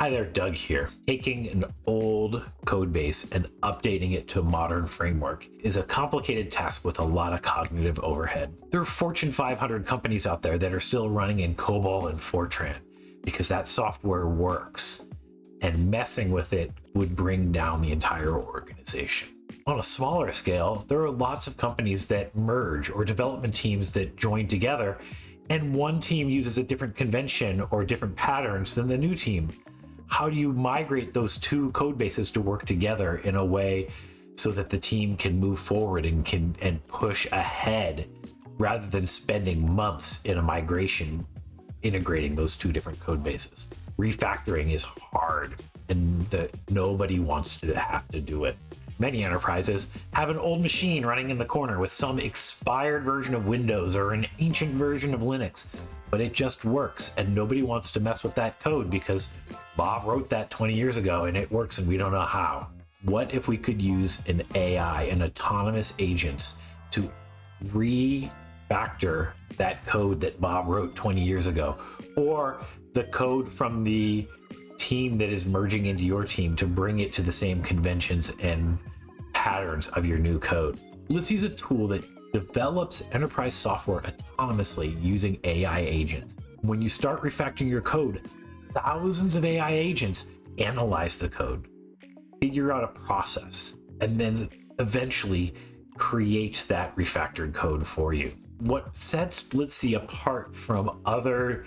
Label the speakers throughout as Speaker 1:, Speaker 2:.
Speaker 1: Hi there, Doug here. Taking an old code base and updating it to a modern framework is a complicated task with a lot of cognitive overhead. There are Fortune 500 companies out there that are still running in COBOL and FORTRAN because that software works, and messing with it would bring down the entire organization. On a smaller scale, there are lots of companies that merge or development teams that join together, and one team uses a different convention or different patterns than the new team. How do you migrate those two code bases to work together in a way so that the team can move forward and push ahead rather than spending months in a migration integrating those two different code bases? Refactoring is hard, and nobody wants to have to do it. Many enterprises have an old machine running in the corner with some expired version of Windows or an ancient version of Linux, but it just works, and nobody wants to mess with that code because Bob wrote that 20 years ago and it works and we don't know how. What if we could use an AI and autonomous agents to refactor that code that Bob wrote 20 years ago, or the code from the team that is merging into your team to bring it to the same conventions and patterns of your new code? Blitzy is a tool that develops enterprise software autonomously using AI agents. When you start refactoring your code, thousands of AI agents analyze the code, figure out a process, and then eventually create that refactored code for you. What sets Blitzy apart from other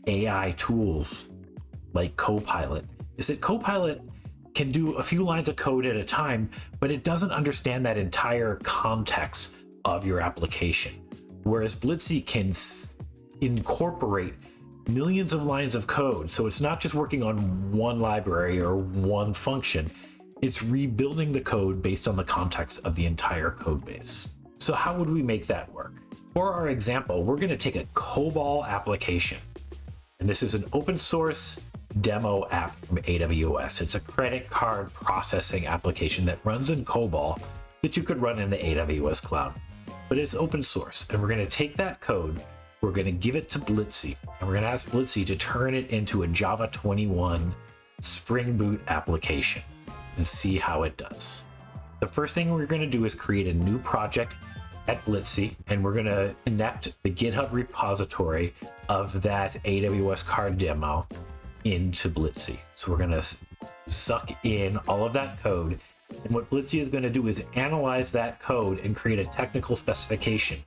Speaker 1: AI tools like Copilot is that Copilot can do a few lines of code at a time, but it doesn't understand that entire context of your application. Whereas Blitzy can incorporate millions of lines of code. So it's not just working on one library or one function. It's rebuilding the code based on the context of the entire code base. So how would we make that work? For our example, we're going to take a COBOL application. And this is an open source demo app from AWS. It's a credit card processing application that runs in COBOL that you could run in the AWS cloud. But it's open source, and we're going to take that code, we're going to give it to Blitzy, and we're going to ask Blitzy to turn it into a Java 21 Spring Boot application and see how it does. The first thing we're going to do is create a new project at Blitzy, and we're going to connect the GitHub repository of that AWS card demo into Blitzy. So we're going to suck in all of that code. And what Blitzy is going to do is analyze that code and create a technical specification.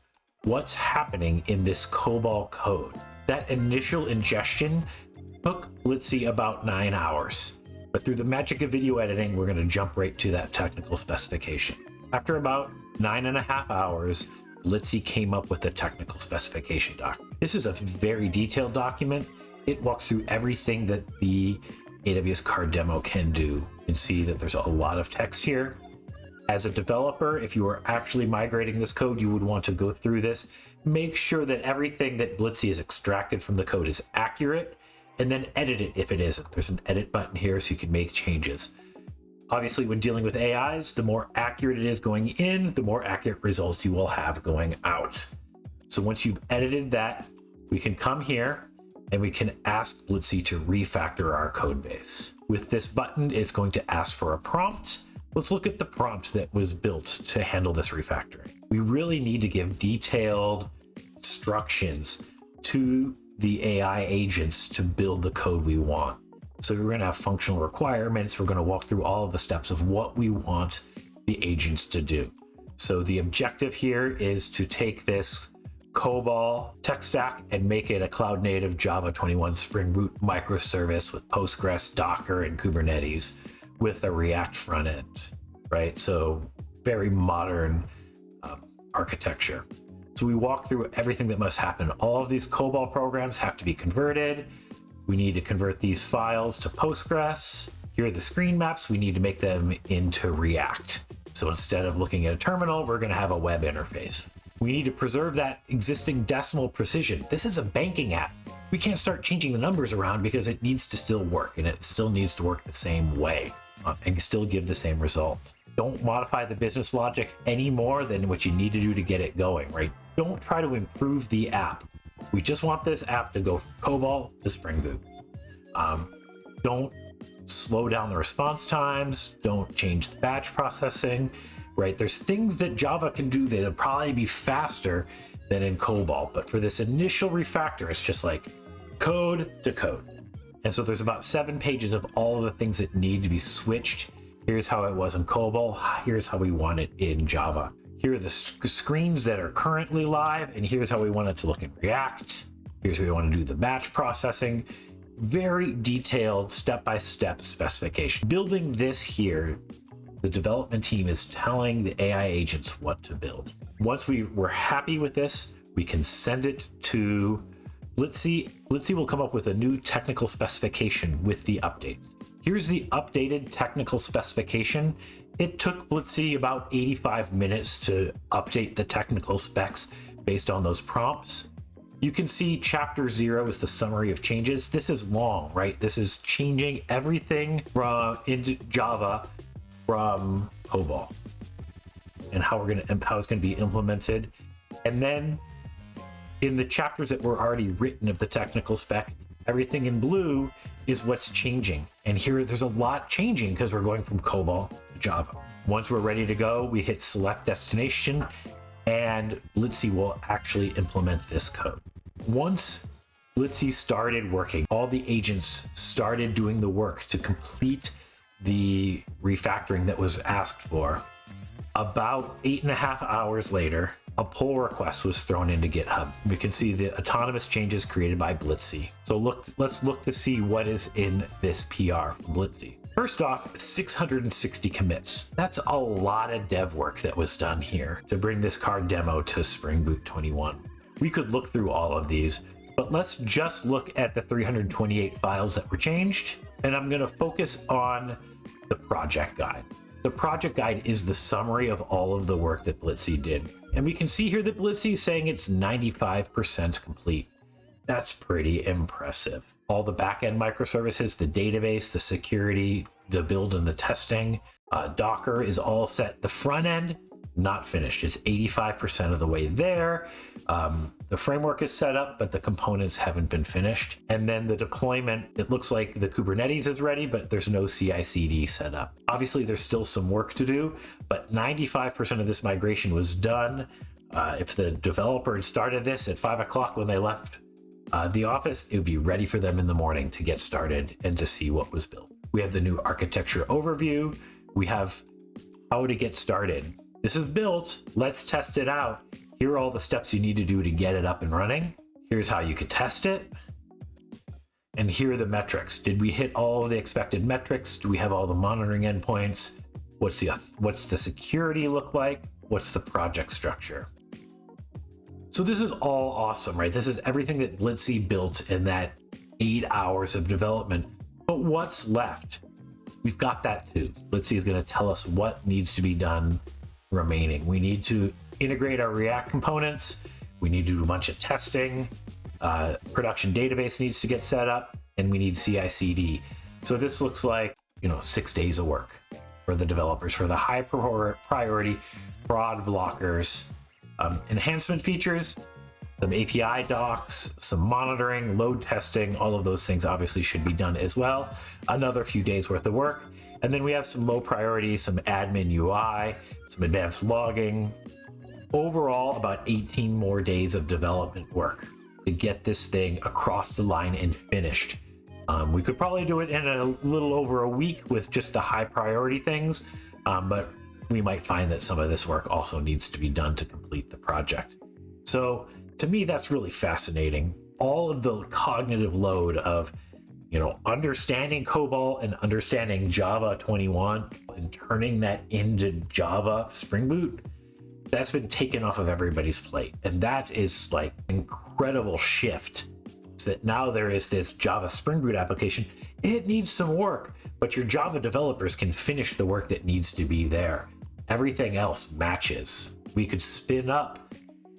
Speaker 1: What's happening in this COBOL code? That initial ingestion took Blitzy about 9 hours. But through the magic of video editing, we're going to jump right to that technical specification. After about 9.5 hours, Blitzy came up with a technical specification document. This is a very detailed document. It walks through everything that the AWS card demo can do. You can see that there's a lot of text here. As a developer, if you are actually migrating this code, you would want to go through this, make sure that everything that Blitzy has extracted from the code is accurate, and then edit it if it isn't. There's an edit button here so you can make changes. Obviously, when dealing with AIs, the more accurate it is going in, the more accurate results you will have going out. So once you've edited that, we can come here and we can ask Blitzy to refactor our code base. With this button, it's going to ask for a prompt. Let's look at the prompt that was built to handle this refactoring. We really need to give detailed instructions to the AI agents to build the code we want. So we're going to have functional requirements. We're going to walk through all of the steps of what we want the agents to do. So the objective here is to take this COBOL tech stack and make it a cloud native Java 21 Spring Boot microservice with Postgres, Docker, and Kubernetes with a React front end, right? So very modern architecture. So we walk through everything that must happen. All of these COBOL programs have to be converted. We need to convert these files to Postgres. Here are the screen maps. We need to make them into React. So instead of looking at a terminal, we're going to have a web interface. We need to preserve that existing decimal precision. This is a banking app. We can't start changing the numbers around because it needs to still work, and it still needs to work the same way and still give the same results. Don't modify the business logic any more than what you need to do to get it going, right? Don't try to improve the app. We just want this app to go from COBOL to Spring Boot. Don't slow down the response times, don't change the batch processing, right? There's things that Java can do that'll probably be faster than in COBOL, but for this initial refactor, it's just like code to code. And so there's about 7 pages of all of the things that need to be switched. Here's how it was in COBOL. Here's how we want it in Java. Here are the screens that are currently live, and here's how we want it to look in React. Here's where we want to do the batch processing. Very detailed step-by-step specification. Building this here, the development team is telling the AI agents what to build. Once we're happy with this, we can send it to Blitzy. Blitzy will come up with a new technical specification with the updates. Here's the updated technical specification. It took Blitzy about 85 minutes to update the technical specs based on those prompts. You can see chapter 0 is the summary of changes. This is long, right? This is changing everything from into Java from COBOL and how it's going to be implemented. And then in the chapters that were already written of the technical spec, everything in blue is what's changing. And here there's a lot changing because we're going from COBOL to Java. Once we're ready to go, we hit select destination and Blitzy will actually implement this code. Once Blitzy started working, all the agents started doing the work to complete the refactoring that was asked for. About 8.5 hours later, a pull request was thrown into GitHub. We can see the autonomous changes created by Blitzy. So let's look to see what is in this PR from Blitzy. First off, 660 commits. That's a lot of dev work that was done here to bring this card demo to Spring Boot 21. We could look through all of these, but let's just look at the 328 files that were changed. And I'm gonna focus on the project guide. The project guide is the summary of all of the work that Blitzy did. And we can see here that Blitzy is saying it's 95% complete. That's pretty impressive. All the backend microservices, the database, the security, the build and the testing, Docker is all set. The front end, not finished. It's 85% of the way there. The framework is set up, but the components haven't been finished. And then the deployment, it looks like the Kubernetes is ready, but there's no CI/CD set up. Obviously, there's still some work to do, but 95% of this migration was done. If the developer had started this at 5 o'clock when they left the office, it would be ready for them in the morning to get started and to see what was built. We have the new architecture overview. We have how to get started. This is built, let's test it out. Here are all the steps you need to do to get it up and running. Here's how you could test it. And here are the metrics. Did we hit all of the expected metrics? Do we have all the monitoring endpoints? What's the security look like? What's the project structure? So this is all awesome, right? This is everything that Blitzy built in that 8 hours of development. But what's left? We've got that too. Blitzy is going to tell us what needs to be done remaining. We need to integrate our React components. We need to do a bunch of testing. Production database needs to get set up, and we need CI/CD. So this looks like 6 days of work for the developers for the high priority fraud blockers, enhancement features, some API docs, some monitoring, load testing. All of those things obviously should be done as well. Another few days worth of work. And then we have some low priority, some admin UI, some advanced logging. Overall, about 18 more days of development work to get this thing across the line and finished. We could probably do it in a little over a week with just the high priority things, but we might find that some of this work also needs to be done to complete the project. So to me, that's really fascinating. All of the cognitive load of understanding COBOL and understanding Java 21 and turning that into Java Spring Boot, that's been taken off of everybody's plate. And that is like incredible shift. So that now there is this Java Spring Boot application. It needs some work, but your Java developers can finish the work that needs to be there. Everything else matches. We could spin up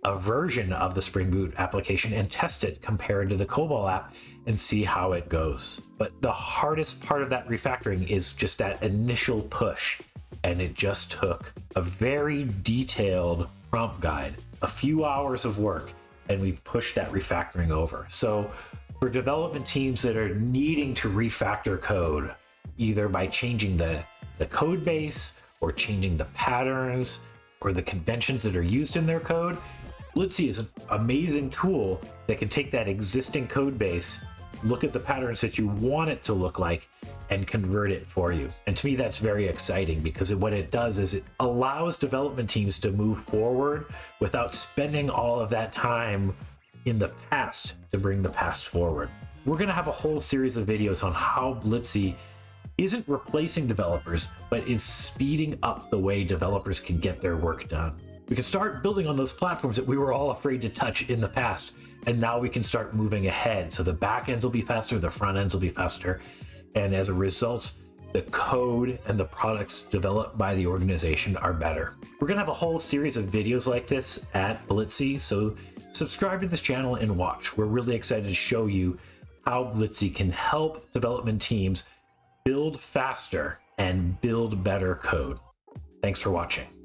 Speaker 1: a version of the Spring Boot application and test it compared to the COBOL app and see how it goes. But the hardest part of that refactoring is just that initial push. And it just took a very detailed prompt guide, a few hours of work, and we've pushed that refactoring over. So for development teams that are needing to refactor code, either by changing the code base or changing the patterns or the conventions that are used in their code. Blitzy is an amazing tool that can take that existing code base, look at the patterns that you want it to look like, and convert it for you. And to me, that's very exciting because what it does is it allows development teams to move forward without spending all of that time in the past to bring the past forward. We're going to have a whole series of videos on how Blitzy isn't replacing developers, but is speeding up the way developers can get their work done. We can start building on those platforms that we were all afraid to touch in the past, and now we can start moving ahead. So the back ends will be faster, the front ends will be faster, and as a result, the code and the products developed by the organization are better. We're going to have a whole series of videos like this at Blitzy, so subscribe to this channel and watch. We're really excited to show you how Blitzy can help development teams build faster and build better code. Thanks for watching.